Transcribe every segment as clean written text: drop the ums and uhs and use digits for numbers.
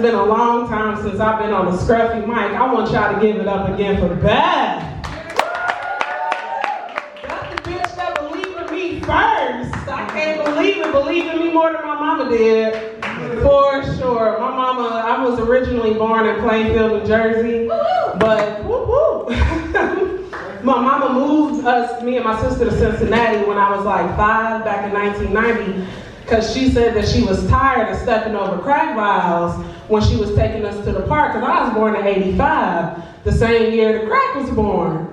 has been a long time since I've been on a scruffy mic. I want y'all to give it up again for Beth. That's the bitch that believed in me first. I can't believe it. Believed in me more than my mama did. For sure. My mama, I was originally born in Plainfield, New Jersey. But, my mama moved me and my sister to Cincinnati when I was like 5 back in 1990. Because she said that she was tired of stepping over crack vials when she was taking us to the park. Because I was born in 85, the same year the crack was born.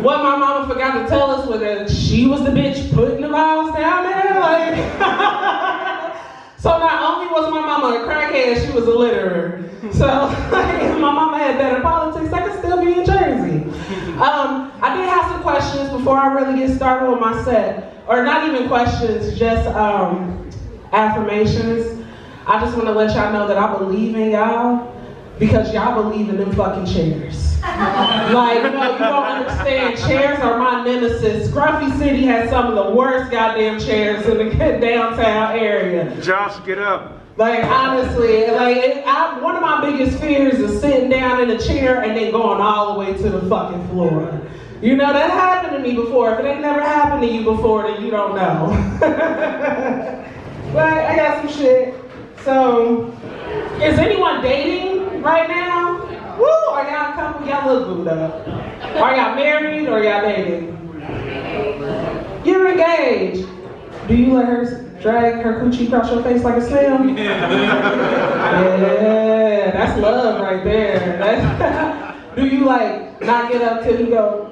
What my mama forgot to tell us was that she was the bitch putting the vials down there. Like, so not only was my mama a crackhead, she was a litterer. So if my mama had better politics, I could still be in Jersey. I did have some questions before I really get started with my set. Or not even questions, just affirmations. I just want to let y'all know that I believe in y'all because y'all believe in them fucking chairs. Like, no, you don't understand. Chairs are my nemesis. Scruffy City has some of the worst goddamn chairs in the downtown area. Josh, get up. Like, honestly, like, one of my biggest fears is sitting down in a chair and then going all the way to the fucking floor. You know, that happened to me before. If it ain't never happened to you before, then you don't know. But I got some shit. So, is anyone dating right now? Woo! Are y'all a couple? Y'all look booed up. Are y'all married or y'all dating? You're engaged. Do you let her drag her coochie across your face like a snail? Yeah, that's love right there. Do you like not get up till you go?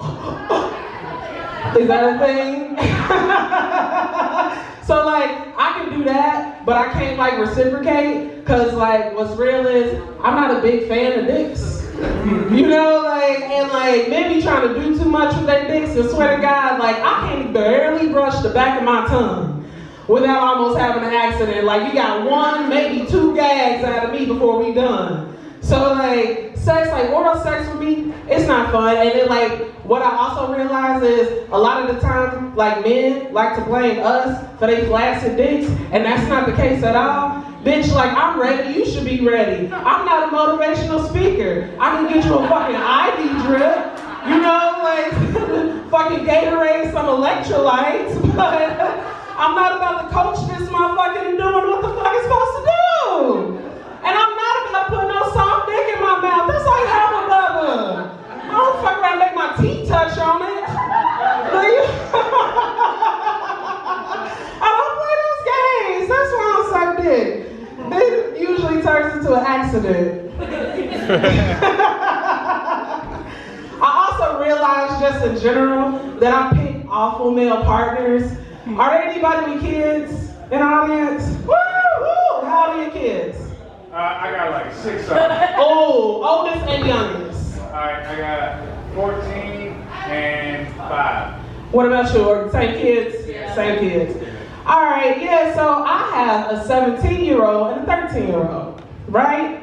Is that a thing? So like, I can do that, but I can't like reciprocate, cause like what's real is I'm not a big fan of dicks. You know, like, and like men be trying to do too much with their dicks, and swear to God, like I can barely brush the back of my tongue without almost having an accident. Like you got 1, maybe 2 gags out of me before we done. So like sex, like oral sex with me, it's not fun. And then like what I also realize is a lot of the time like men like to blame us for they flaccid dicks, and that's not the case at all. Bitch, like I'm ready, you should be ready. I'm not a motivational speaker. I can get you a fucking IV drip, you know, like fucking Gatorade, some electrolytes, but I'm not about to coach this motherfucker into doing what the fuck it's supposed to do. And I'm not about to put no soft dick in my mouth. That's like hella bubba. I don't fuck around and make my teeth touch on it. I don't play those games. That's why I don't suck dick. It usually turns into an accident. I also realized just in general that I pick awful male partners. Are there anybody with kids in the audience? Woo! How old are your kids? I got like 6 of them. Oh, oldest and youngest. I got 14 and 5. What about you? Same kids? Yeah. Same kids. All right, yeah, so I have a 17-year-old and a 13-year-old, right?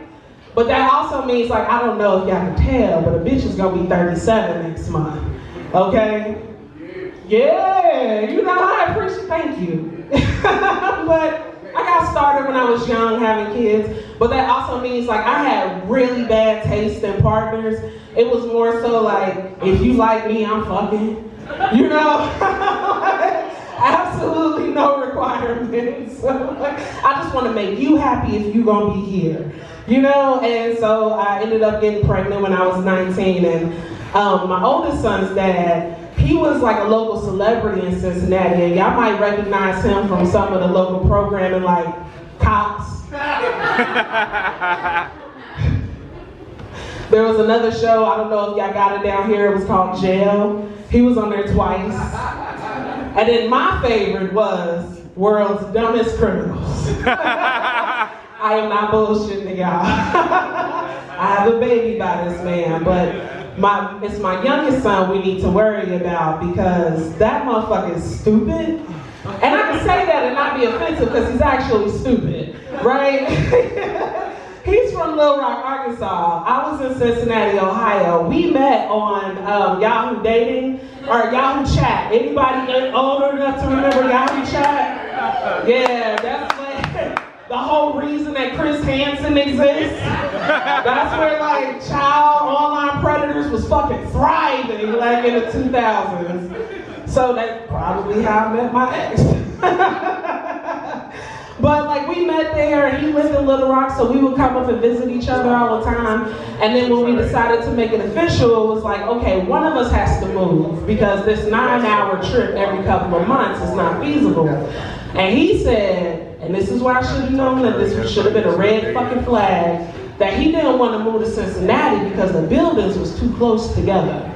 But that also means, like, I don't know if y'all can tell, but a bitch is gonna be 37 next month, okay? Yeah, you know, I appreciate, thank you. But I got started when I was young having kids, but that also means like I had really bad taste in partners. It was more so like, if you like me, I'm fucking, you know? Absolutely no requirements. I just want to make you happy if you gonna be here, you know? And so I ended up getting pregnant when I was 19, and my oldest son's dad, he was like a local celebrity in Cincinnati, and y'all might recognize him from some of the local programming like Cops. There was another show, I don't know if y'all got it down here, it was called Jail. He was on there twice. And then my favorite was World's Dumbest Criminals. I am not bullshitting y'all. I have a baby by this man, but it's my youngest son we need to worry about because that motherfucker is stupid. And I can say that and not be offensive because he's actually stupid, right? He's from Little Rock, Arkansas. I was in Cincinnati, Ohio. We met on Yahoo Dating or Yahoo Chat. Anybody older enough to remember Yahoo Chat? Yeah, that's the whole reason that Chris Hansen exists. That's where like child online predators was fucking thriving like in the 2000s. So that's probably how I met my ex. But like we met there and he lived in Little Rock, so we would come up and visit each other all the time. And then when we decided to make it official, it was like, okay, one of us has to move because this 9-hour trip every couple of months is not feasible. And he said, and this is why I should have known that this should have been a red fucking flag, that he didn't want to move to Cincinnati because the buildings was too close together.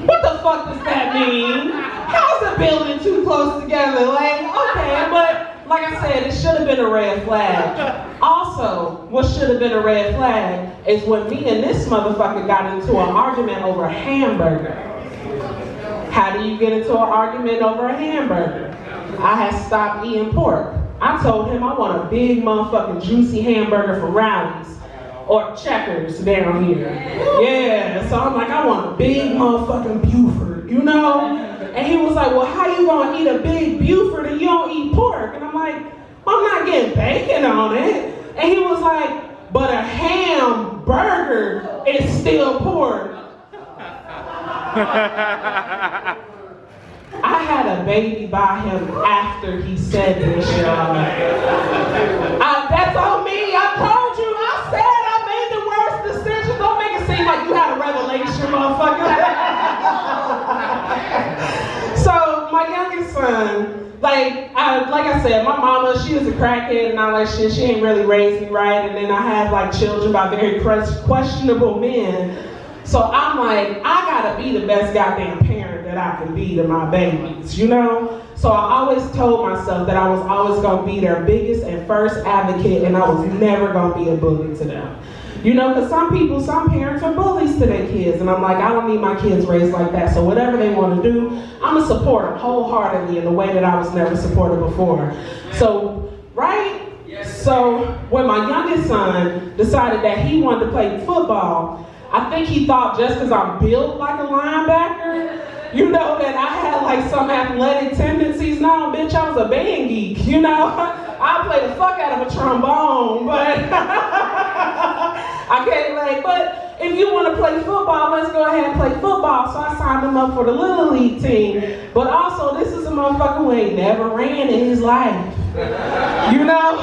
What the fuck does that mean? How's a building too close together? Like, okay, but like I said, it should have been a red flag. Also, what should have been a red flag is when me and this motherfucker got into an argument over a hamburger. How do you get into an argument over a hamburger? I had stopped eating pork. I told him I want a big motherfucking juicy hamburger from Rowley's or Checkers down here. Yeah, so I'm like, I want a big motherfucking Buford, you know? And he was like, well, how you gonna eat a big Buford and you don't eat pork? And I'm like, I'm not getting bacon on it. And he was like, but a hamburger is still pork. I had a baby by him after he said this, y'all. That's on me. I told you. I said I made the worst decision. Don't make it seem like you had a revelation, motherfucker. So my youngest son, like I said, my mama, she was a crackhead and all that shit. She ain't really raised me right. And then I had like children by very questionable men. So I'm like, I gotta be the best goddamn parent that I can be to my babies, you know? So I always told myself that I was always gonna be their biggest and first advocate and I was never gonna be a bully to them. You know, because some parents are bullies to their kids and I'm like, I don't need my kids raised like that. So whatever they wanna do, I'm gonna support them wholeheartedly in a way that I was never supported before. So, right? So when my youngest son decided that he wanted to play football, I think he thought just because I'm built like a linebacker, you know, that I had like some athletic tendencies. No, bitch, I was a band geek, you know? I played the fuck out of a trombone, but I can't like, but if you want to play football, let's go ahead and play football. So I signed him up for the Little League team. But also, this is a motherfucker who ain't never ran in his life, you know?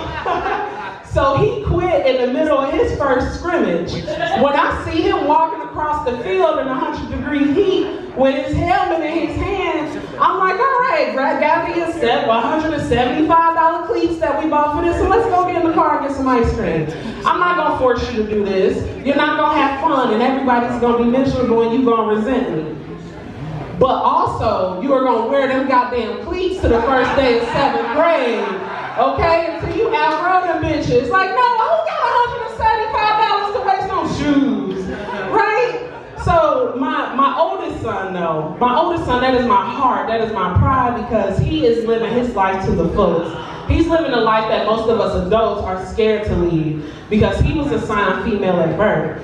So he quit in the middle of his first scrimmage. When I see him walking across the field in 100-degree heat with his helmet in his hands, I'm like, all right, Brad, got me a set $175 cleats that we bought for this, so let's go get in the car and get some ice cream. I'm not gonna force you to do this. You're not gonna have fun and everybody's gonna be miserable and you're gonna resent me. But also, you are gonna wear them goddamn cleats to the first day of 7th grade. Okay, until you outgrow them bitches. Like, no, who got $175 to waste on shoes, right? So my oldest son, though, that is my heart, that is my pride, because he is living his life to the fullest. He's living a life that most of us adults are scared to lead, because he was assigned female at birth.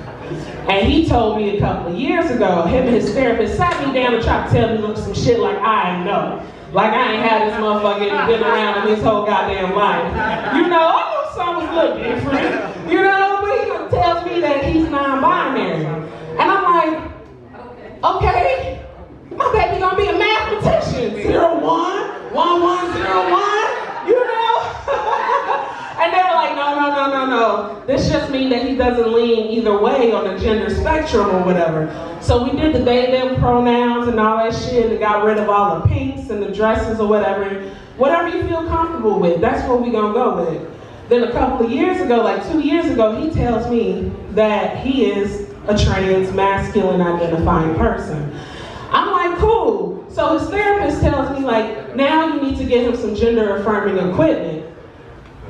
And he told me a couple of years ago, him and his therapist sat me down and tried to tell me some shit like I know. Like I ain't had this motherfucker been around in his whole goddamn life. You know, I know something was a little different. You know, but he tells me that he's non-binary. And I'm like, okay, my baby gonna be a mathematician. 0, 1, 1, 1, 0, 1, you know? And they were like, no. This just means that he doesn't lean either way on the gender spectrum or whatever. So we did the they, them pronouns and all that shit and got rid of all the pinks and the dresses or whatever. Whatever you feel comfortable with, that's what we gonna go with. Then a couple of years ago, like 2 years ago, he tells me that he is a trans masculine identifying person. I'm like, cool. So his therapist tells me like, now you need to get him some gender affirming equipment.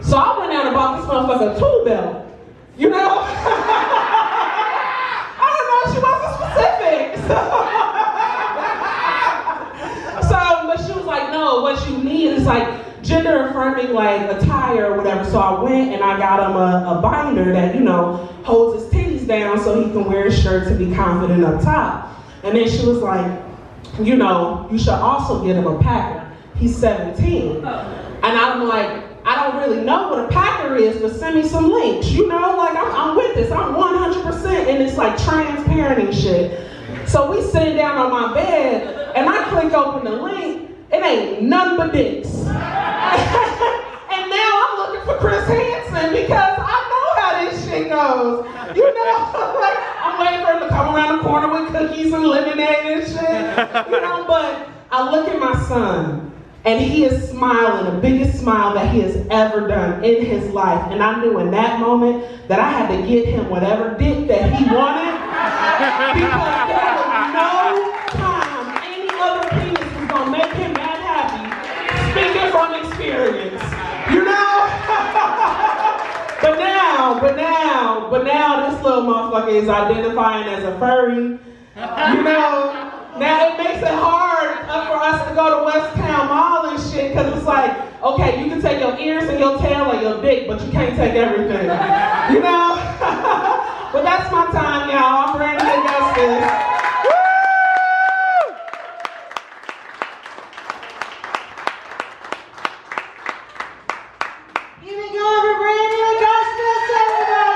So I went out and bought this motherfucker a tool belt. You know? I don't know, she wasn't specific. But she was like, no, what you need is like gender affirming like attire or whatever. So I went and I got him a binder that, you know, holds his titties down so he can wear his shirt to be confident up top. And then she was like, you know, you should also get him a packer. He's 17. And I'm like, I don't don't really know what a packer is, but send me some links. You know, like I'm with this. I'm 100%, and it's like transparent and shit. So we sitting down on my bed, and I click open the link. It ain't nothing but dicks. And now I'm looking for Chris Hansen because I know how this shit goes. You know, like I'm waiting for him to come around the corner with cookies and lemonade and shit. You know, but I look at my son, and he is smiling, the biggest smile that he has ever done in his life. And I knew in that moment that I had to get him whatever dick that he wanted, because there was no time any other penis was gonna make him that happy. Speaking from experience, you know. But now this little motherfucker is identifying as a furry. You know, now it makes it hard for us to go to West Town Mall and shit, because it's like, okay, you can take your ears and your tail and your dick, but you can't take everything. You know? But that's my time, y'all. I'm Brandi Augustus. Give it going for Brandi Augustus, everybody!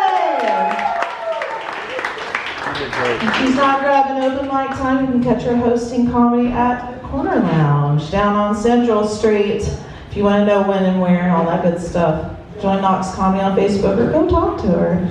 If she's not grabbing open mic time, you can catch her hosting comedy at Corner Lounge down on Central Street. If you want to know when and where and all that good stuff, join Knox Comedy on Facebook or go talk to her.